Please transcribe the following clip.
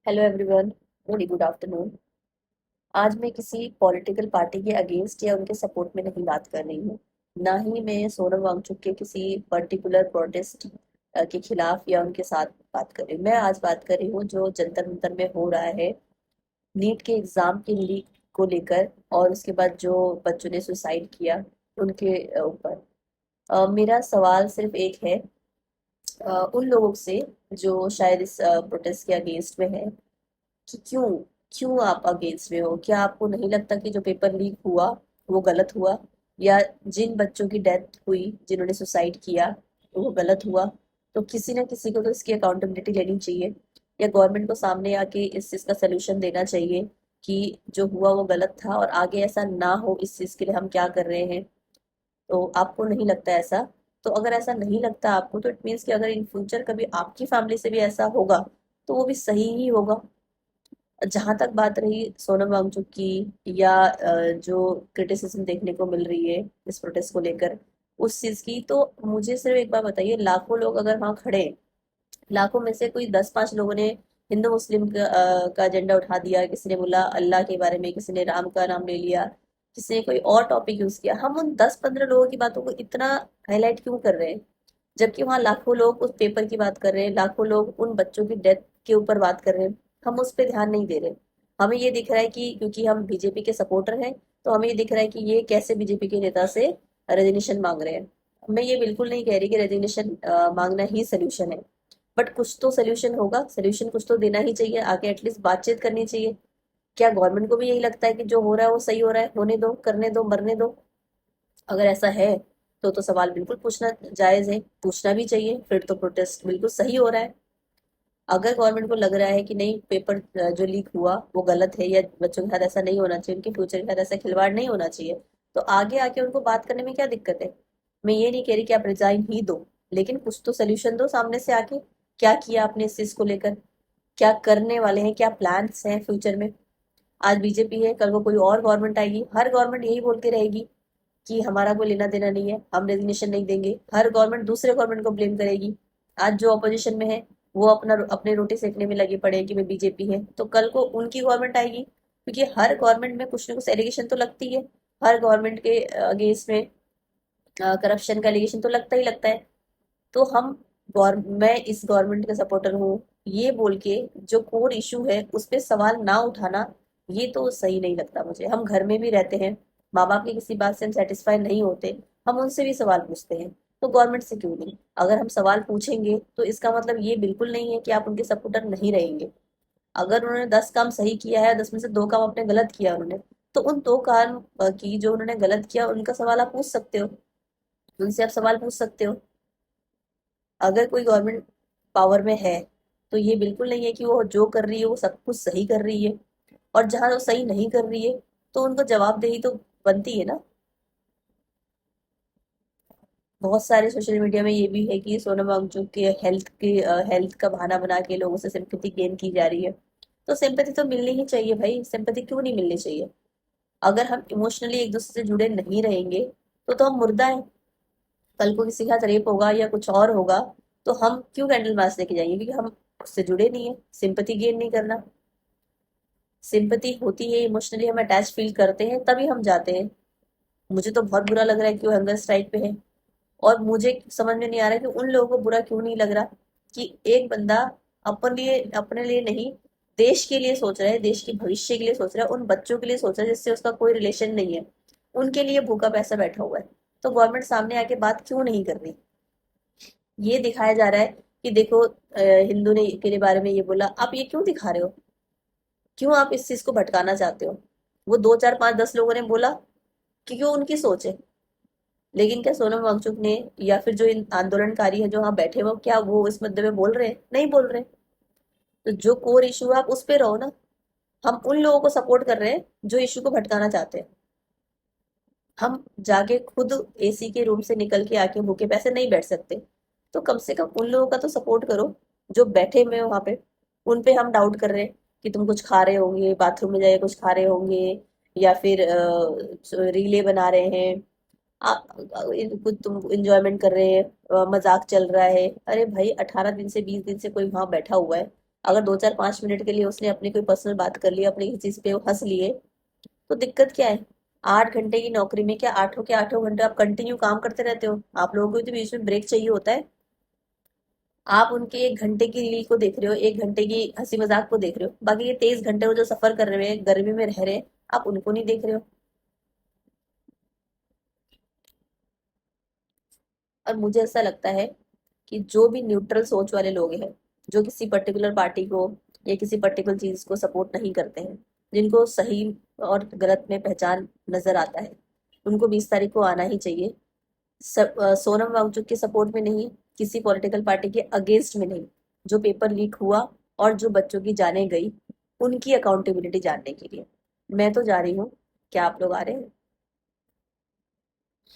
Hello everyone. Very good afternoon. आज मैं किसी पॉलिटिकल पार्टी के अगेंस्ट या उनके सपोर्ट में नहीं बात कर रही हूँ। ना ही मैं सोनम वांगचुक के किसी पर्टिकुलर प्रोटेस्ट के खिलाफ या उनके साथ बात कर रही हूँ। मैं आज बात कर रही हूँ जो जंतर मंतर में हो रहा है नीट के एग्जाम के लीक को लेकर, और उसके बाद जो बच्चों ने सुसाइड किया उनके ऊपर। मेरा सवाल सिर्फ एक है, उन लोगों से जो शायद इस प्रोटेस्ट के अगेंस्ट में है, कि क्यों क्यों आप अगेंस्ट में हो। क्या आपको नहीं लगता कि जो पेपर लीक हुआ वो गलत हुआ, या जिन बच्चों की डेथ हुई जिन्होंने सुसाइड किया वो गलत हुआ? तो किसी ना किसी को तो इसकी अकाउंटेबिलिटी लेनी चाहिए, या गवर्नमेंट को सामने आके इस चीज़ का सलूशन देना चाहिए कि जो हुआ वो गलत था और आगे ऐसा ना हो, इस चीज़ के लिए हम क्या कर रहे हैं। तो आपको नहीं लगता ऐसा? तो अगर ऐसा नहीं लगता आपको, तो इट मीन्स कि अगर इन फ्यूचर कभी आपकी फैमिली से भी ऐसा होगा तो वो भी सही ही होगा। जहां तक बात रही सोनम वांगचुक की, या जो क्रिटिसिज्म देखने को मिल रही है इस प्रोटेस्ट को लेकर उस चीज की, तो मुझे सिर्फ एक बात बताइए, लाखों लोग अगर वहां खड़े हैं, लाखों में से कोई 10-5 लोगों ने हिंदू मुस्लिम का एजेंडा उठा दिया, किसी ने बोला अल्लाह के बारे में, किसी ने राम का नाम ले लिया, किसी ने कोई और टॉपिक यूज किया, हम उन 10-15 लोगों की बातों को इतना हाईलाइट क्यों कर रहे हैं? जबकि वहाँ लाखों लोग उस पेपर की बात कर रहे हैं, लाखों लोग उन बच्चों की डेथ के ऊपर बात कर रहे हैं, हम उस पर ध्यान नहीं दे रहे। हमें ये दिख रहा है कि क्योंकि हम बीजेपी के सपोर्टर हैं, तो हमें ये दिख रहा है कि ये कैसे बीजेपी के नेता से रेजिग्नेशन मांग रहे हैं। मैं ये बिल्कुल नहीं कह रही कि रेजिग्नेशन मांगना ही सोल्यूशन है, बट कुछ तो सोल्यूशन होगा, सोल्यूशन कुछ तो देना ही चाहिए, आगे एटलीस्ट बातचीत करनी चाहिए। क्या गवर्नमेंट को भी यही लगता है कि जो हो रहा है वो सही हो रहा है, होने दो, करने दो, मरने दो? अगर ऐसा है तो सवाल बिल्कुल पूछना जायज है, पूछना भी चाहिए, फिर तो प्रोटेस्ट बिल्कुल सही हो रहा है। अगर गवर्नमेंट को लग रहा है कि नहीं, पेपर जो लीक हुआ वो गलत है, या बच्चों के साथ ऐसा नहीं होना चाहिए, उनके फ्यूचर के साथ ऐसा खिलवाड़ नहीं होना चाहिए, तो आगे आके उनको बात करने में क्या दिक्कत है? मैं ये नहीं कह रही कि आप रिजाइन ही दो, लेकिन कुछ तो सोल्यूशन दो सामने से आके। क्या किया आपने इस चीज को लेकर, क्या करने वाले हैं, क्या प्लान्स हैं फ्यूचर में? आज बीजेपी है, कल को कोई और गवर्नमेंट आएगी, हर गवर्नमेंट यही बोलती रहेगी कि हमारा कोई लेना देना नहीं है, हम रेजिग्नेशन नहीं देंगे। हर गवर्नमेंट दूसरे गवर्नमेंट को ब्लेम करेगी। आज जो ऑपोजिशन में है वो अपने रोटी सेकने में लगी पड़े कि मैं बीजेपी है, तो कल को उनकी गवर्नमेंट आएगी, क्योंकि हर गवर्नमेंट में कुछ ना कुछ एलिगेशन तो लगती है। हर गवर्नमेंट के अगेंस्ट में करप्शन का एलिगेशन तो लगता ही लगता है। तो मैं इस गवर्नमेंट का सपोर्टर हूँ ये बोल के जो कोर इशू है उस पे सवाल ना उठाना, ये तो सही नहीं लगता मुझे। हम घर में भी रहते हैं, माँ बाप की किसी बात से हम सेटिस्फाई नहीं होते, हम उनसे भी सवाल पूछते हैं, तो गवर्नमेंट से क्यों नहीं? अगर हम सवाल पूछेंगे तो इसका मतलब ये बिल्कुल नहीं है कि आप उनके सपोर्टर नहीं रहेंगे। अगर उन्होंने 10 काम सही किया है, 10 में से 2 काम आपने गलत किया उन्होंने, तो उन 2 काम की जो उन्होंने गलत किया उनका सवाल आप पूछ सकते हो, उनसे आप सवाल पूछ सकते हो। अगर कोई गवर्नमेंट पावर में है तो ये बिल्कुल नहीं है कि वो जो कर रही है वो सब कुछ सही कर रही है, और जहां वो सही नहीं कर रही है तो उनको जवाबदेही तो बनती है ना। बहुत सारे सोशल मीडिया में ये भी है कि सोनम वांगचुक के हेल्थ का बहाना बना के लोगों से सिंपैथी गेन की जा रही है। तो सिंपैथी तो मिलनी ही चाहिए भाई, सिंपैथी क्यों नहीं मिलनी चाहिए? अगर हम इमोशनली एक दूसरे से जुड़े नहीं रहेंगे तो हम मुर्दा है। कल को किसी के साथ रेप होगा या कुछ और होगा, तो हम क्यों कैंडल मार्च लेके जाएंगे? क्योंकि हम उससे जुड़े नहीं है, सिंपैथी गेन नहीं करना। सिंपैथी होती है, इमोशनली हम अटैच फील करते हैं तभी हम जाते हैं। मुझे तो बहुत बुरा लग रहा है कि वो हंगर स्ट्राइक पे है, और मुझे समझ में नहीं आ रहा कि उन लोगों को बुरा क्यों नहीं लग रहा कि एक बंदा अपने लिए नहीं, देश के लिए सोच रहा है, देश के भविष्य के लिए सोच रहा है, उन बच्चों के लिए सोच रहा है जिससे उसका कोई रिलेशन नहीं है, उनके लिए भूखा पैसा बैठा हुआ है। तो गवर्नमेंट सामने आके बात क्यों नहीं कर रही? ये दिखाया जा रहा है कि देखो, हिंदू ने के बारे में ये बोला, आप ये क्यों दिखा रहे हो? क्यों आप इस चीज को भटकाना चाहते हो? वो 2 4 5 10 लोगों ने बोला, क्योंकि वो उनकी सोच है। लेकिन क्या सोनम वांगचुक ने, या फिर जो इन आंदोलनकारी है जो वहां बैठे हुए, क्या वो इस मुद्दे में बोल रहे हैं? नहीं बोल रहे। तो जो कोर इशू है आप उस पे रहो ना। हम उन लोगों को सपोर्ट कर रहे हैं जो इशू को भटकाना चाहते हैं। हम जाके खुद एसी के रूम से निकल के आके भूखे पैसे नहीं बैठ सकते, तो कम से कम उन लोगों का तो सपोर्ट करो जो बैठे हुए हैं वहां पे। उन पे हम डाउट कर रहे हैं कि तुम कुछ खा रहे होंगे, बाथरूम में जाके कुछ खा रहे होंगे, या फिर रीले बना रहे हैं, आप कुछ तुम इंजॉयमेंट कर रहे हैं, मजाक चल रहा है। अरे भाई, 18 दिन से 20 दिन से कोई वहां बैठा हुआ है, अगर 2 4 5 मिनट के लिए उसने अपनी कोई पर्सनल बात कर ली, अपनी किसी चीज पे वो हंस लिए, तो दिक्कत क्या है? 8 घंटे की नौकरी में क्या आठों के आठों घंटे आप कंटिन्यू काम करते रहते हो? आप लोगों को तो बीच में ब्रेक चाहिए होता है। आप उनके 1 घंटे की रील को देख रहे हो, 1 घंटे की हंसी मजाक को देख रहे हो, बाकी ये 23 घंटे वो जो सफर कर रहे हैं, गर्मी में रह रहे हैं, आप उनको नहीं देख रहे हो। और मुझे ऐसा लगता है कि जो भी न्यूट्रल सोच वाले लोग हैं, जो किसी पर्टिकुलर पार्टी को या किसी पर्टिकुलर चीज को सपोर्ट नहीं करते हैं, जिनको सही और गलत में पहचान नजर आता है, उनको 20 तारीख को आना ही चाहिए। सोनम वांगचुक के सपोर्ट में नहीं, किसी पॉलिटिकल पार्टी के अगेंस्ट में नहीं, जो पेपर लीक हुआ और जो बच्चों की जाने गई, उनकी अकाउंटेबिलिटी जानने के लिए। मैं तो जा रही हूँ। क्या आप लोग आ रहे हैं?